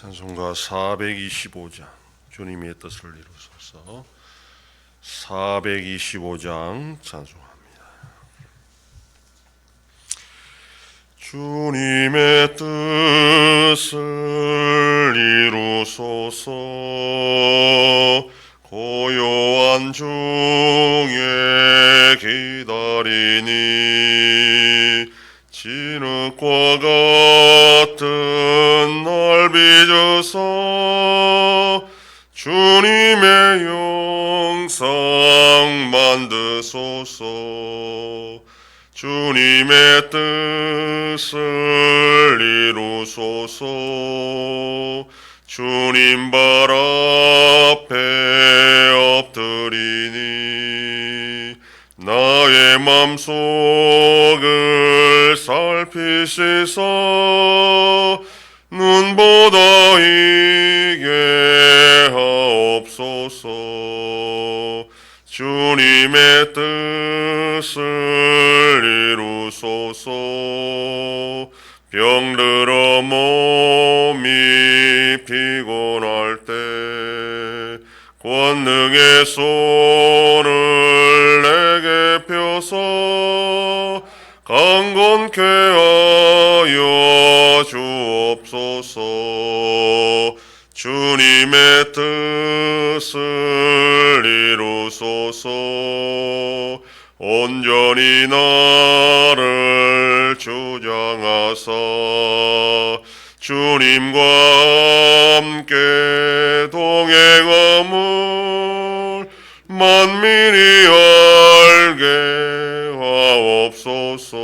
찬송가 425장 주님의 뜻을 이루소서. 425장 찬송합니다. 주님의 뜻을 이루소서. 고요한 중에 기다리니 진흙과 같은 날 빚어서 주님의 영상 만드소서. 주님의 뜻을 이루소서. 주님 발 앞에 엎드리니 나의 맘속을 살피시사 눈보다 이게 하옵소서. 주님의 뜻을 이루소서. 병들어 몸이 피곤할 때 권능의 손을 내게 펴서 강건케 하여 주옵소서. 주님의 뜻을 이루소서. 온전히 나를 주장하사 주님과 함께 동행함을 만민이 알게 하옵소서.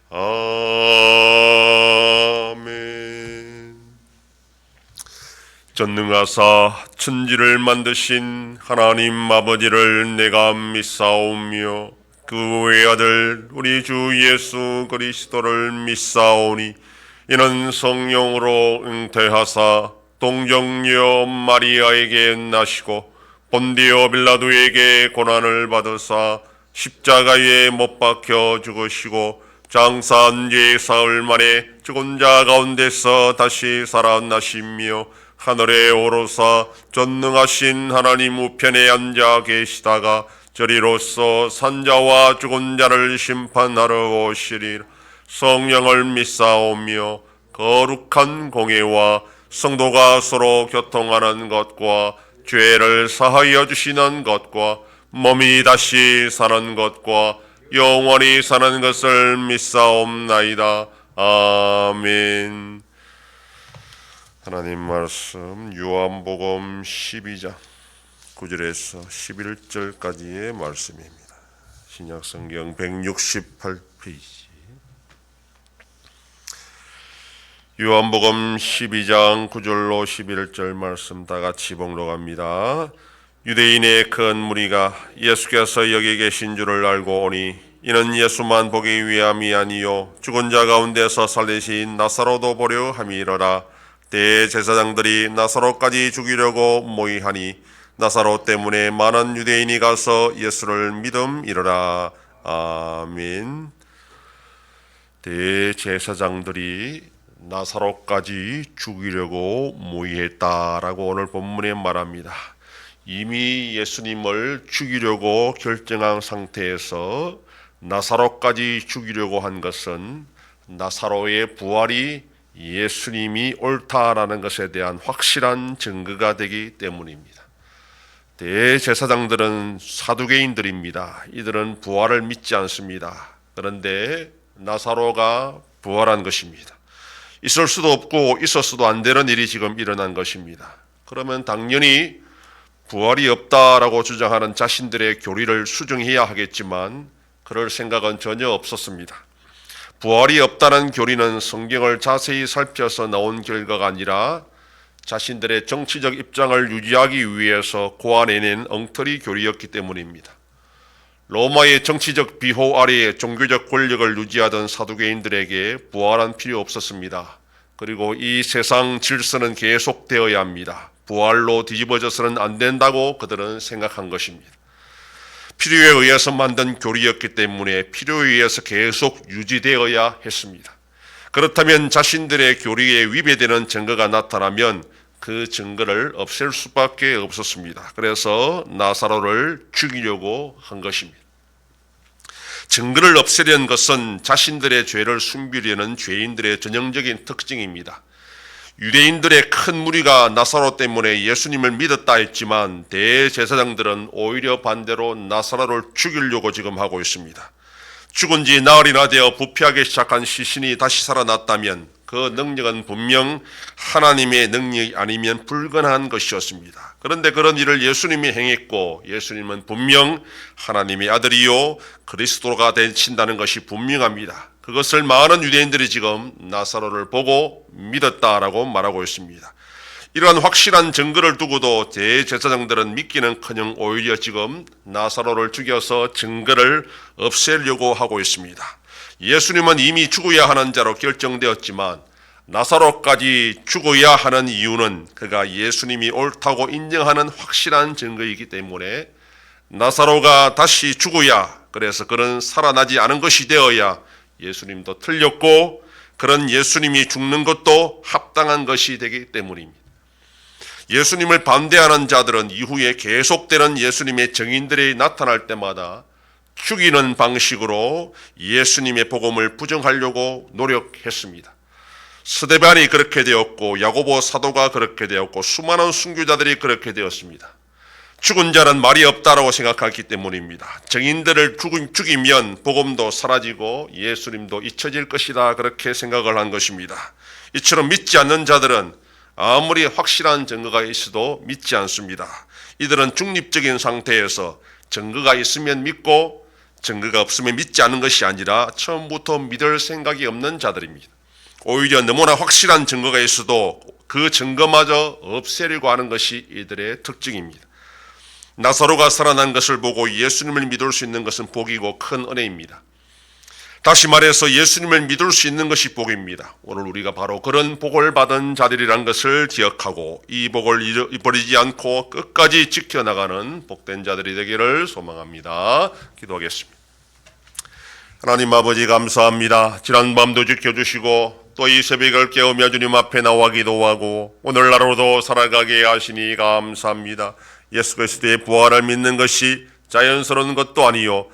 아멘. 전능하사 천지를 만드신 하나님 아버지를 내가 믿사오며 그 외아들 우리 주 예수 그리스도를 믿사오니 이는 성령으로 잉태하사 동정녀 마리아에게 나시고 본디오 빌라도에게 고난을 받으사 십자가에 못 박혀 죽으시고 장사한 지 사흘 만에 죽은 자 가운데서 다시 살아나시며 하늘에 오르사 전능하신 하나님 우편에 앉아 계시다가 저리로서 산자와 죽은 자를 심판하러 오시리라. 성령을 믿사오며 거룩한 공예와 성도가 서로 교통하는 것과 죄를 사하여 주시는 것과 몸이 다시 사는 것과 영원히 사는 것을 믿사옵나이다. 아멘. 하나님 말씀 요한복음 12장 9절에서 11절까지의 말씀입니다. 신약성경 168페이지. 요한복음 12장 9절로 11절 말씀 다 같이 봉독합니다. 유대인의 큰 무리가 예수께서 여기 계신 줄을 알고 오니 이는 예수만 보기 위함이 아니요 죽은 자 가운데서 살리신 나사로도 보려 함이로라. 대제사장들이 나사로까지 죽이려고 모의하니 나사로 때문에 많은 유대인이 가서 예수를 믿음이로라. 아멘. 대제사장들이 나사로까지 죽이려고 모의했다라고 오늘 본문에 말합니다. 이미 예수님을 죽이려고 결정한 상태에서 나사로까지 죽이려고 한 것은 나사로의 부활이 예수님이 옳다라는 것에 대한 확실한 증거가 되기 때문입니다. 대제사장들은 사두개인들입니다. 이들은 부활을 믿지 않습니다. 그런데 나사로가 부활한 것입니다. 있을 수도 없고 있었어도 안 되는 일이 지금 일어난 것입니다. 그러면 당연히 부활이 없다라고 주장하는 자신들의 교리를 수정해야 하겠지만 그럴 생각은 전혀 없었습니다. 부활이 없다는 교리는 성경을 자세히 살펴서 나온 결과가 아니라 자신들의 정치적 입장을 유지하기 위해서 고안해낸 엉터리 교리였기 때문입니다. 로마의 정치적 비호 아래에 종교적 권력을 유지하던 사두개인들에게 부활은 필요 없었습니다. 그리고 이 세상 질서는 계속되어야 합니다. 부활로 뒤집어져서는 안 된다고 그들은 생각한 것입니다. 필요에 의해서 만든 교리였기 때문에 필요에 의해서 계속 유지되어야 했습니다. 그렇다면 자신들의 교리에 위배되는 증거가 나타나면 그 증거를 없앨 수밖에 없었습니다. 그래서 나사로를 죽이려고 한 것입니다. 증거를 없애려는 것은 자신들의 죄를 숨기려는 죄인들의 전형적인 특징입니다. 유대인들의 큰 무리가 나사로 때문에 예수님을 믿었다 했지만 대제사장들은 오히려 반대로 나사로를 죽이려고 지금 하고 있습니다. 죽은 지 나흘이나 되어 부패하기 시작한 시신이 다시 살아났다면 그 능력은 분명 하나님의 능력이 아니면 불가능한 것이었습니다. 그런데 그런 일을 예수님이 행했고 예수님은 분명 하나님의 아들이요 그리스도가 되신다는 것이 분명합니다. 그것을 많은 유대인들이 지금 나사로를 보고 믿었다라고 말하고 있습니다. 이러한 확실한 증거를 두고도 대제사장들은 믿기는커녕 오히려 지금 나사로를 죽여서 증거를 없애려고 하고 있습니다. 예수님은 이미 죽어야 하는 자로 결정되었지만 나사로까지 죽어야 하는 이유는 그가 예수님이 옳다고 인정하는 확실한 증거이기 때문에 나사로가 다시 죽어야, 그래서 그는 살아나지 않은 것이 되어야 예수님도 틀렸고 그런 예수님이 죽는 것도 합당한 것이 되기 때문입니다. 예수님을 반대하는 자들은 이후에 계속되는 예수님의 증인들이 나타날 때마다 죽이는 방식으로 예수님의 복음을 부정하려고 노력했습니다. 스데반이 그렇게 되었고 야고보 사도가 그렇게 되었고 수많은 순교자들이 그렇게 되었습니다. 죽은 자는 말이 없다라고 생각했기 때문입니다. 증인들을 죽이면 복음도 사라지고 예수님도 잊혀질 것이다 그렇게 생각을 한 것입니다. 이처럼 믿지 않는 자들은 아무리 확실한 증거가 있어도 믿지 않습니다. 이들은 중립적인 상태에서 증거가 있으면 믿고 증거가 없으면 믿지 않는 것이 아니라 처음부터 믿을 생각이 없는 자들입니다. 오히려 너무나 확실한 증거가 있어도 그 증거마저 없애려고 하는 것이 이들의 특징입니다. 나사로가 살아난 것을 보고 예수님을 믿을 수 있는 것은 복이고 큰 은혜입니다. 다시 말해서 예수님을 믿을 수 있는 것이 복입니다. 오늘 우리가 바로 그런 복을 받은 자들이란 것을 기억하고 이 복을 잊어버리지 않고 끝까지 지켜나가는 복된 자들이 되기를 소망합니다. 기도하겠습니다. 하나님 아버지 감사합니다. 지난 밤도 지켜주시고 또 이 새벽을 깨우며 주님 앞에 나와 기도하고 오늘날로도 살아가게 하시니 감사합니다. 예수 그리스도의 부활을 믿는 것이 자연스러운 것도 아니요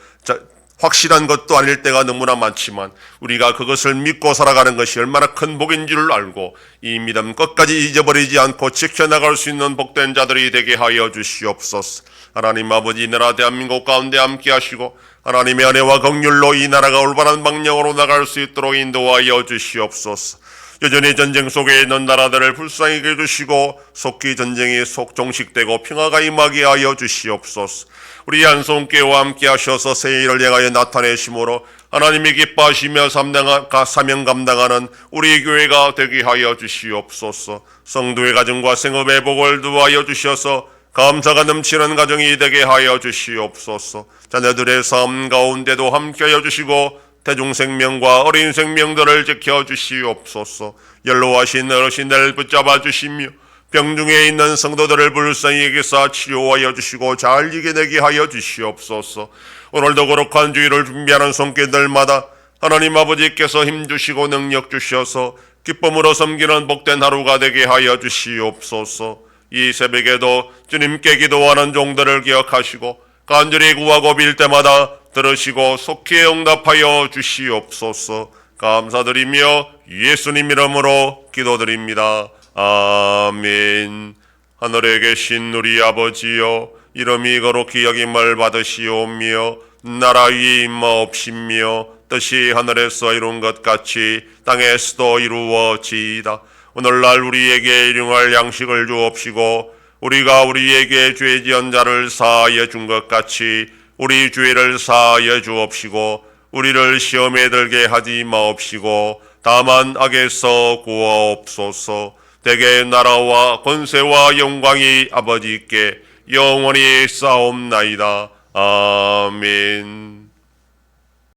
확실한 것도 아닐 때가 너무나 많지만 우리가 그것을 믿고 살아가는 것이 얼마나 큰 복인 줄 알고 이 믿음 끝까지 잊어버리지 않고 지켜나갈 수 있는 복된 자들이 되게 하여 주시옵소서. 하나님 아버지, 이 나라 대한민국 가운데 함께 하시고 하나님의 은혜와 긍휼로 이 나라가 올바른 방향으로 나갈 수 있도록 인도하여 주시옵소서. 여전히 전쟁 속에 있는 나라들을 불쌍히 여겨주시고 속히 전쟁이 종식되고 평화가 임하게 하여 주시옵소서. 우리 한송교회와 함께 하셔서 새해를 향하여 나타내심으로 하나님이 기뻐하시며 사명 감당하는 우리 교회가 되게 하여 주시옵소서. 성도의 가정과 생업의 복을 두하여 주셔서 감사가 넘치는 가정이 되게 하여 주시옵소서. 자녀들의 삶 가운데도 함께하여 주시고 대중생명과 어린 생명들을 지켜주시옵소서. 연로하신 어르신들을 붙잡아 주시며 병중에 있는 성도들을 불쌍히 여기사 치료하여 주시고 잘 이겨내게 하여 주시옵소서. 오늘도 거룩한 주일을 준비하는 손길들마다 하나님 아버지께서 힘주시고 능력 주셔서 기쁨으로 섬기는 복된 하루가 되게 하여 주시옵소서. 이 새벽에도 주님께 기도하는 종들을 기억하시고 간절히 구하고 빌 때마다 들으시고 속히 응답하여 주시옵소서. 감사드리며 예수님 이름으로 기도드립니다. 아멘. 하늘에 계신 우리 아버지여, 이름이 거룩히 여김을 받으시오며 나라 위에 임하옵시며 뜻이 하늘에서 이룬 것 같이 땅에서도 이루어지이다. 오늘날 우리에게 일용할 양식을 주옵시고 우리가 우리에게 죄 지은 자를 사하여 준 것 같이 우리 죄를 사하여 주옵시고 우리를 시험에 들게 하지 마옵시고 다만 악에서 구하옵소서. 대개 나라와 권세와 영광이 아버지께 영원히 쌓옵나이다. 아멘.